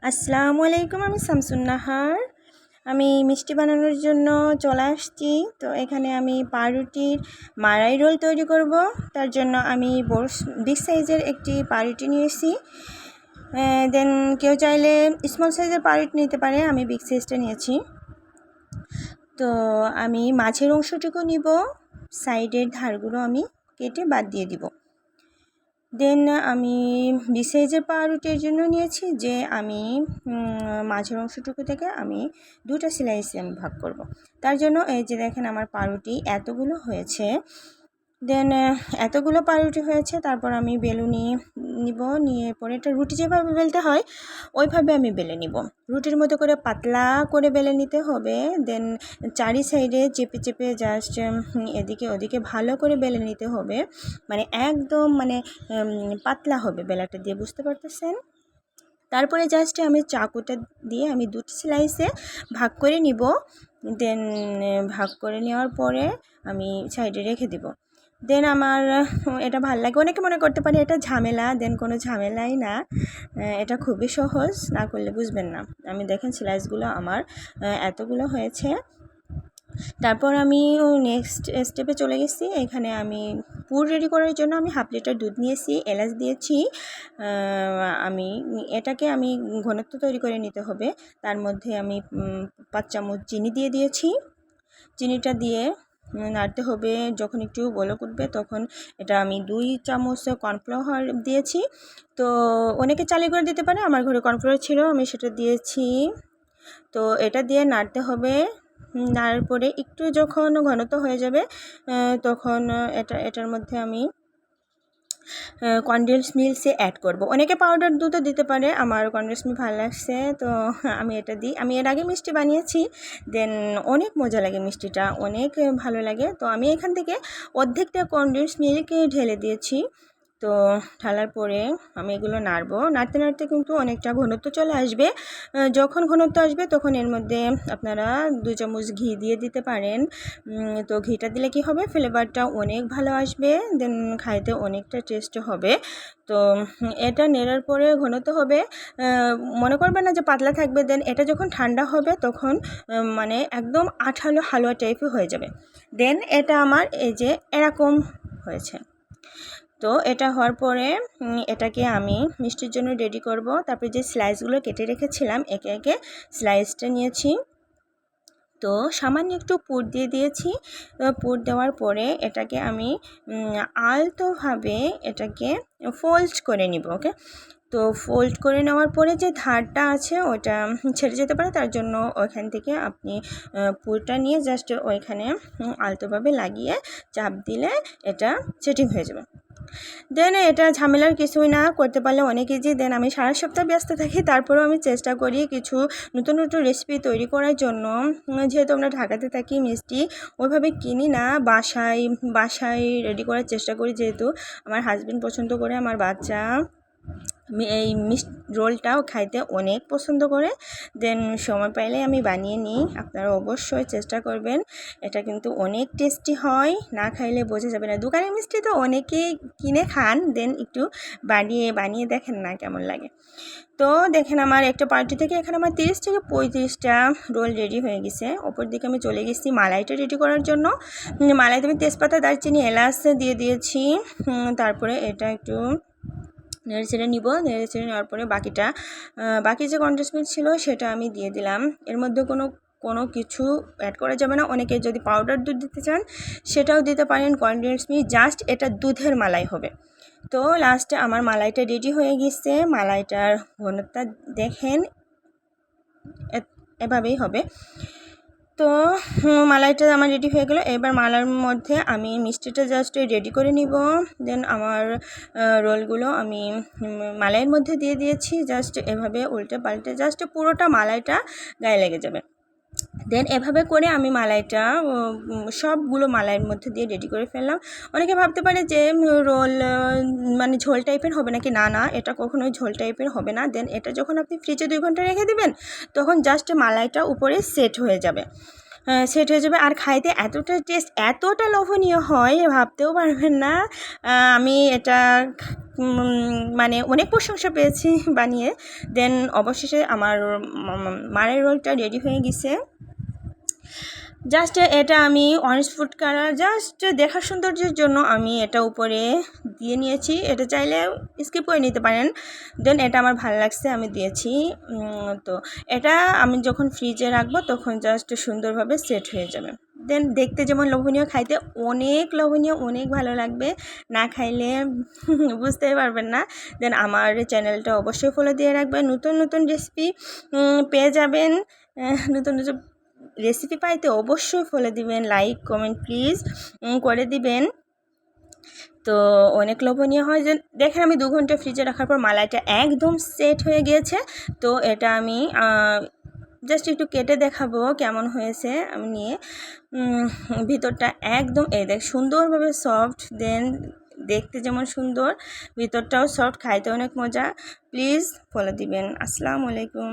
আসসালামু আলাইকুম, আমি শামসুন্নাহার। আমি মিষ্টি বানানোর জন্য চলে আসছি। তো এখানে আমি পাউরুটির মালাই রোল তৈরি করব। তার জন্য আমি বিগ সাইজের একটি পাউরুটি নিয়েছি। দেন কেউ চাইলে স্মল সাইজের পাউরুটি নিতে পারে, আমি বিগ সাইজটা নিয়েছি। তো আমি মাঝের অংশটুকু নিব, সাইডের ধারগুলো আমি কেটে বাদ দিয়ে দিব। দেন আমি বিগ সাইজের পাউরুটির জন্য নিয়েছি যে আমি মাঝের অংশটুকু থেকে আমি দুটো স্লাইসে আমি ভাগ করব। তার জন্য এই যে দেখেন আমার পাউরুটি এতগুলো হয়েছে। দেন এতগুলো পাউরুটি হয়েছে, তারপর আমি বেলুনি নিব, নিয়ে পরে এটা রুটি যেভাবে বেলতে হয় ওইভাবে আমি বেলে নিব। রুটির মতো করে পাতলা করে বেলে নিতে হবে। দেন চারি সাইডে চেপে চেপে জাস্ট এদিকে ওদিকে ভালো করে বেলে নিতে হবে, মানে একদম পাতলা হবে বেলাটা দিয়ে, বুঝতে পারতেছেন। তারপরে জাস্ট আমি চাকুটা দিয়ে আমি দুটি স্লাইসে ভাগ করে নিব। দেন ভাগ করে নেওয়ার পরে আমি সাইডে রেখে দিব। দেন আমার এটা ভালো লাগে। অনেকে মনে করতে পারে এটা ঝামেলা, দেন কোনো ঝামেলাই না, এটা খুবই সহজ, না করলে বুঝবেন না। আমি দেখেন স্লাইসগুলো আমার এতগুলো হয়েছে। তারপর আমি নেক্সট স্টেপে চলে গেছি। এখানে আমি পুর রেডি করার জন্য আমি হাফ লিটার দুধ নিয়েছি, এলাচ দিয়েছি। আমি ঘনত্ব তৈরি করে নিতে হবে। তার মধ্যে আমি 5 চামচ চিনি দিয়ে দিয়েছি। চিনিটা দিয়ে নাড়তে হবে। যখন একটু বলক উঠবে তখন এটা আমি 2 চামচ কর্নফ্লাওয়ার দিয়েছি। তো অনেকে চালের গুঁড়ো দিতে পারে, আমার ঘরে কর্নফ্লাওয়ার ছিল, আমি সেটা দিয়েছি। তো এটা দিয়ে নাড়তে হবে। নাড়ার পরে একটু যখন ঘনত্ব হয়ে যাবে তখন এটার মধ্যে আমি কনডেন্স মিল্ক অ্যাড করব। অনেকে পাউডার দুধও দিতে পারে, আমার কনডেন্স মিল্ক ভালো লাগছে তো আমি এটা দিই। আমি এর আগে মিষ্টি বানিয়েছি, দেন অনেক মজা লাগে, মিষ্টিটা অনেক ভালো লাগে। তো আমি এখান থেকে অর্ধেকটা কনডেন্স মিল্ক ঢেলে দিয়েছি। তো ঢালার পরে আমি এগুলো নাড়বো। নাড়তে নাড়তে কিন্তু অনেকটা ঘনত্ব চলে আসবে। যখন ঘনত্ব আসবে তখন এর মধ্যে আপনারা 2 চামচ ঘি দিয়ে দিতে পারেন। তো ঘিটা দিলে কি হবে, ফ্লেভারটা অনেক ভালো আসবে, দেন খাইতে অনেকটা টেস্ট হবে। তো এটা নেড়ার পরে ঘনত্ব হবে, মনে করবেন না যে পাতলা থাকবে। দেন এটা যখন ঠান্ডা হবে তখন একদম আঠালো হালুয়া টাইপই হয়ে যাবে। দেন এটা আমার এই যে এরকম হয়েছে। তো এটা হওয়ার পরে এটাকে আমি মিষ্টির জন্য রেডি করব। তারপরে যে স্লাইসগুলো কেটে রেখেছিলাম একে একে স্লাইসটা নিয়েছি। তো সামান্য একটু পুর দিয়ে দিয়েছি। পুর দেওয়ার পরে এটাকে আমি আলতোভাবে এটাকে ফোল্ড করে নিব। ওকে, তো ফোল্ড করে নেওয়ার পরে যে ধারটা আছে ওটা ছেড়ে যেতে পারে, তার জন্য ওইখান থেকে আপনি পুরটা নিয়ে জাস্ট ওইখানে আলতোভাবে লাগিয়ে চাপ দিলে এটা সেটিং হয়ে যাবে। দেন এটা ঝামেলার কিছুই না, করতে পারলে অনেক ইজি। দেন আমি সারা সপ্তাহ ব্যস্ত থাকি, তারপরেও আমি চেষ্টা করি কিছু নতুন নতুন রেসিপি তৈরি করার জন্য। যেহেতু আমরা ঢাকাতে থাকি, মিষ্টি ওইভাবে কিনি না, বাসায় রেডি করার চেষ্টা করি, যেহেতু আমার হাজব্যান্ড পছন্দ করে, আমার বাচ্চা এই রোলটাও খাইতে অনেক পছন্দ করে। দেন সময় পাইলে আমি বানিয়ে নিই। আপনারা অবশ্যই চেষ্টা করবেন, এটা কিন্তু অনেক টেস্টি হয়, না খাইলে বোঝা যাবে না। দোকানের মিষ্টি তো অনেকেই কিনে খান, দেন একটু বানিয়ে দেখেন না কেমন লাগে। তো দেখেন আমার একটা পার্টি থেকে এখানে আমার 30 থেকে 35টা রোল রেডি হয়ে গেছে। ওপর দিকে আমি চলে গেছি মালাইটা রেডি করার জন্য। মালাইতে আমি তেজপাতা, দারচিনি, এলাচ দিয়ে দিয়েছি। তারপরে এটা একটু নেড়ে ছেড়ে নিব। নেড়ে ছেড়ে নেওয়ার পরে বাকি যে কনডেন্স মিল্ক ছিল সেটা আমি দিয়ে দিলাম। এর মধ্যে কোনো কিছু অ্যাড করা যাবে না। অনেকে যদি পাউডার দুধ দিতে চান সেটাও দিতে পারেন। কনডেন্স মিল্ক জাস্ট এটা দুধের মালাই হবে। তো লাস্টে আমার মালাইটা রেডি হয়ে গেছে। মালাইটার ঘনত্ব দেখেন এভাবেই হবে। তো মালাইটা আমার রেডি হয়ে গেল। এবার মালার মধ্যে আমি মিষ্টিটা জাস্ট রেডি করে নিব। দেন আমার রোলগুলো আমি মালাইয়ের মধ্যে দিয়ে দিয়েছি, জাস্ট এভাবে উল্টে পাল্টে জাস্ট পুরোটা মালাইটা গায়ে লেগে যাবে। দেন এভাবে করে আমি মালাইটা সবগুলো মালাইয়ের মধ্যে দিয়ে রেডি করে ফেললাম। অনেকে ভাবতে পারে যে রোল ঝোল টাইপের হবে নাকি, না, এটা কখনোই ঝোল টাইপের হবে না। দেন এটা যখন আপনি ফ্রিজে 2 ঘন্টা রেখে দিবেন তখন জাস্ট মালাইটা উপরে সেট হয়ে যাবে। আর খাইতে এতটা লোভনীয় হয় ভাবতেও পারবেন না। আমি এটা মানে অনেক প্রশংসা পেয়েছি বানিয়ে। দেন অবশেষে আমার মারের রোলটা রেডি হয়ে গেছে। জাস্ট এটা আমি অরেঞ্জ ফুড কালার জাস্ট দেখার সৌন্দর্যের জন্য আমি এটা উপরে দিয়ে নিয়েছি। এটা চাইলে স্কিপ করে নিতে পারেন। দেন এটা আমার ভালো লাগছে, আমি দিয়েছি। তো এটা আমি যখন ফ্রিজে রাখবো তখন জাস্ট সুন্দরভাবে সেট হয়ে যাবে। দেন দেখতে যেমন লোভনীয়, খাইতে অনেক লোভনীয়, অনেক ভালো লাগবে। না খাইলে বুঝতেই পারবেন না। দেন আমার চ্যানেলটা অবশ্যই ফলো দিয়ে রাখবেন। নতুন নতুন রেসিপি পেয়ে যাবেন। নতুন নতুন রেসিপি পাইতে অবশ্যই ফলো দিবেন, লাইক কমেন্ট প্লিজ করে দিবেন। তো অনেক লোভনীয় হয়। যে দেখেন আমি 2 ঘন্টা ফ্রিজে রাখার পর মালাইটা একদম সেট হয়ে গিয়েছে। তো এটা আমি জাস্ট একটু কেটে দেখাবো কেমন হয়েছে। আমি নিয়ে ভিতরটা একদম দেখ সুন্দরভাবে সফট, দেন দেখতে যেমন সুন্দর, ভিতরটাও সফট, খাইতে অনেক মজা। প্লিজ ফলো দিবেন। আসসালামু আলাইকুম।